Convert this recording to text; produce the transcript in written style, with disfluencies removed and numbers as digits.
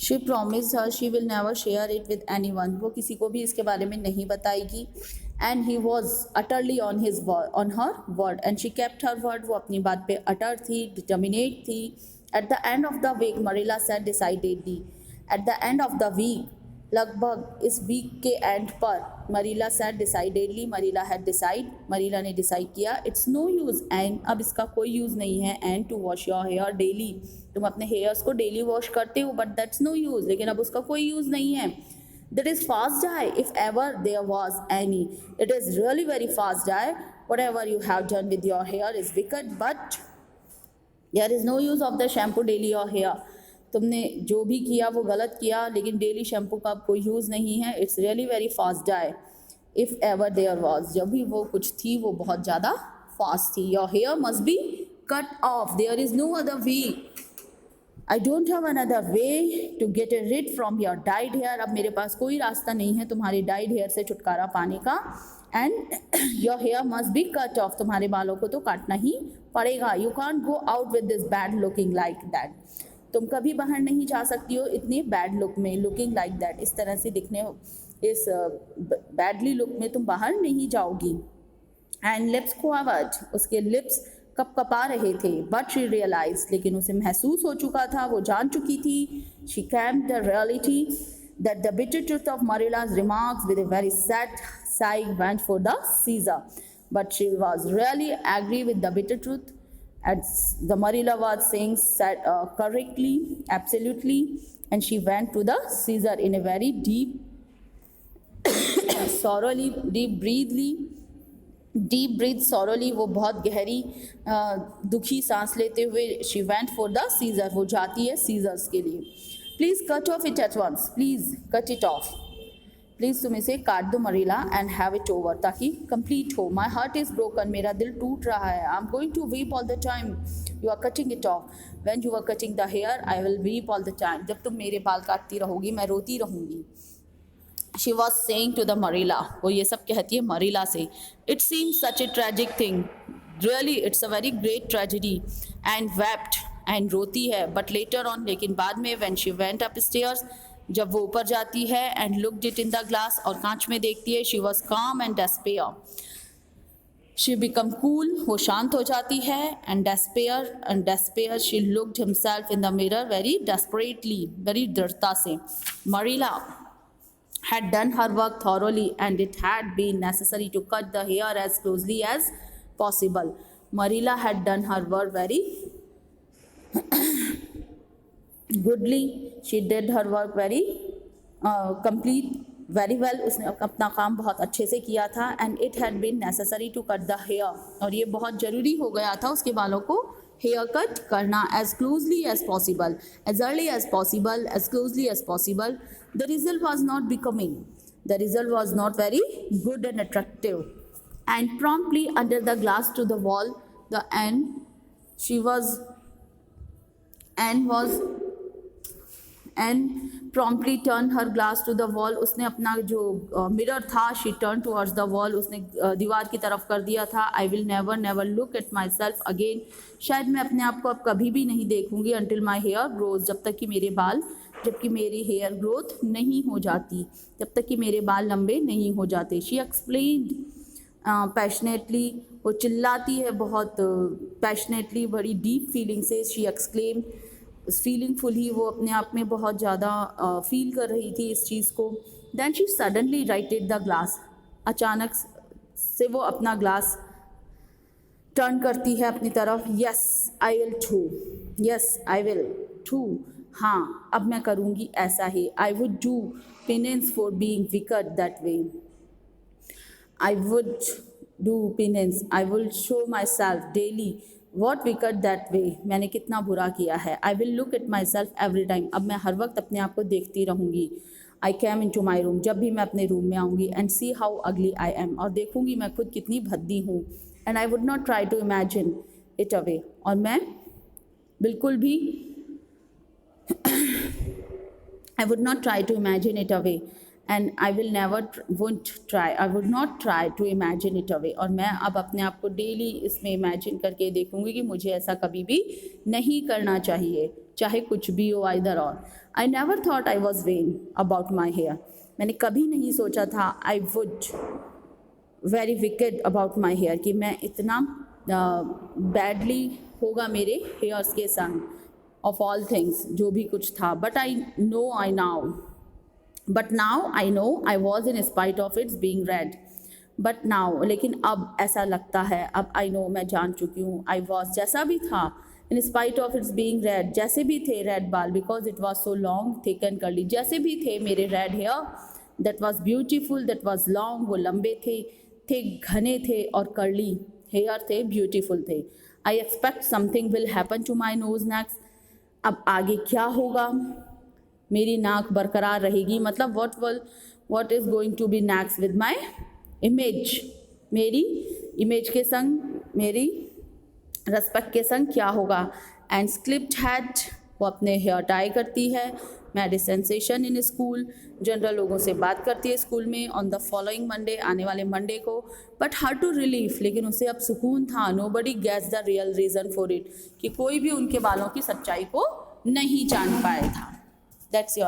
She promised her she will never share it with anyone. वो किसी को भी इसके बारे में नहीं बताएगी. And he was utterly on his word, on her word, and she kept her word. वो अपनी बात पे अटर थी, determinate थी. At the end of the week, Marilla said decidedly. At the end of the week, लगभग इस week के and पर, मरीला सेड डिसाइडेडली, मरीला हैड डिसाइड, मरीला ने डिसाइड किया. इट्स नो यूज़ एंड, अब इसका कोई यूज़ नहीं है and to wash your hair daily. तुम अपने हेयर्स को डेली वॉश करते हो, बट दैट्स नो यूज़, लेकिन अब उसका कोई यूज़ नहीं है. That is fast dye if ever there was any. It is really very fast dye. Whatever you have done with your hair is wicked, but there is no use of the shampoo daily your hair. तुमने जो भी किया वो गलत किया, लेकिन daily shampoo का कोई यूज़ नहीं है. It's really very fast dye if ever there was. जब भी वो कुछ थी वो बहुत ज़्यादा फास्ट थी. Your hair must be cut off. There is no other way. I don't have another way to get rid from your dyed hair. अब मेरे पास कोई रास्ता नहीं है तुम्हारी डाइड हेयर से छुटकारा पाने का. And your hair must be cut off. तुम्हारे बालों को तो काटना ही पड़ेगा. You can't go out with this bad looking like that. तुम कभी बाहर नहीं जा सकती हो इतनी बैड लुक में, लुकिंग लाइक दैट, इस तरह से दिखने, इस बैडली लुक में तुम बाहर नहीं जाओगी. एंड लिप्स क्वावर्ड, उसके लिप्स कपकपा रहे थे. बट शी रियलाइज, लेकिन उसे महसूस हो चुका था, वो जान चुकी थी. She came the reality that the bitter truth of Marilla's remarks with a very sad sigh went for the Caesar. But she was really angry with the bitter truth. As the Marilla was saying correctly, absolutely, and she went to the Caesar in a very deep, sorrowly, deep breathe sorrowly. वो बहुत गहरी दुखी सांस लेते हुए she went for the Caesar. वो जाती है सीजर्स के लिए. Please cut off it at once. Please cut it off. Please तुम इसे काट दो मरीला एंड हैव इट ओवर, ताकि कंप्लीट हो. माई हार्ट इज़ ब्रोकन, मेरा दिल टूट रहा है. I am going to weep all the time. You are cutting it off. When you are cutting the hair I will weep all the time. जब तुम मेरे बाल काटती रहोगी मैं रोती रहूँगी. She was saying to the Marilla, वो ये सब कहती है मरीला से. It seems such a tragic thing, really it's a very great tragedy. And wept, and रोती है. बट लेटर ऑन, लेकिन बाद में, when she went up stairs, जब वो ऊपर जाती है, and looked it in the glass, और कांच में देखती है, शी वॉज काम and despair. She become cool, वो शांत हो जाती है. And despair she looked himself in the mirror very desperately, very दृढ़ता से. मरीला had done her work thoroughly and it had been necessary to cut the hair as closely as possible. Marilla had done her work very goodly. She did her work very complete, very well. उसने अपना काम बहुत अच्छे से किया था. And it had been necessary to cut the hair. और ये बहुत ज़रूरी हो गया था उसके बालों को हेयर कट करना. as closely as possible, as early as possible, as closely as possible. The result was not becoming. The result was not very good and attractive. And promptly under the glass to the wall, the promptly turned her glass to the wall. उसने अपना जो mirror था, she turned towards the wall, उसने दीवार की तरफ कर दिया था. I will never look at myself again. शायद मैं अपने आप को अब कभी भी नहीं देखूंगी. Until my hair grows, जबकि मेरी हेयर ग्रोथ नहीं हो जाती, जब तक कि मेरे बाल लंबे नहीं हो जाते. शी एक्सप्लेन्ड पैशनेटली, वो चिल्लाती है बहुत पैशनेटली, बड़ी डीप फीलिंग से. शी एक्सक्लेम्ड, फीलिंगफुल ही वो अपने आप में बहुत ज़्यादा फील कर रही थी इस चीज़ को. Then she suddenly righted the glass, अचानक से वो अपना ग्लास टर्न करती है अपनी तरफ. Yes I will too, yes I will too, हाँ अब मैं करूँगी ऐसा ही. I would do penance for being wicked that way. I would do penance, I will show myself daily what wicked that way. मैंने कितना बुरा किया है. I will look at myself every time, अब मैं हर वक्त अपने आप को देखती रहूँगी. I came into my room, जब भी मैं अपने रूम में आऊँगी. एंड सी हाउ अगली आई एम, और देखूँगी मैं खुद कितनी भद्दी हूँ. And I would not try to imagine it away, और मैं बिल्कुल भी I would not try to imagine it away, and I will never won't try. I would not try to imagine it away. और मैं अब अपने आप को डेली इसमें इमेजिन करके देखूंगी कि मुझे ऐसा कभी भी नहीं करना चाहिए. चाहे कुछ भी हो, either or. I never thought I was vain about my hair, मैंने कभी नहीं सोचा था I would very wicked about my hair, कि मैं इतना बैडली होगा मेरे हेयर्स के संग, ऑफ ऑल थिंग्स, जो भी कुछ था। But now I know I was in spite of its being red. But now, लेकिन अब ऐसा लगता है, अब आई नो, मैं जान चुकी हूँ, आई वॉज, जैसा भी था, in spite of its being red, जैसे भी थे रेड बाल, because it was so long thick and curly, जैसे भी थे मेरे red hair, that was beautiful, that was long, वो लंबे थे घने थे, और कर्ली हेयर थे, ब्यूटीफुल थे। I expect something will happen to my nose next, अब आगे क्या होगा, मेरी नाक बरकरार रहेगी, मतलब what is going to be next with my image, मेरी इमेज के संग, मेरी रेस्पेक्ट के संग क्या होगा। एंड स्क्लिप्ड हैड, वो अपने हेयर टाई करती है। Mad sensation in school, general लोगों से बात करती है स्कूल में। ऑन द फॉलोइंग मंडे, आने वाले मंडे को। बट हर टू रिलीफ, लेकिन उसे अब सुकून था। Nobody guess the real reason for it, कि कोई भी उनके बालों की सच्चाई को नहीं जान पाया था। That's your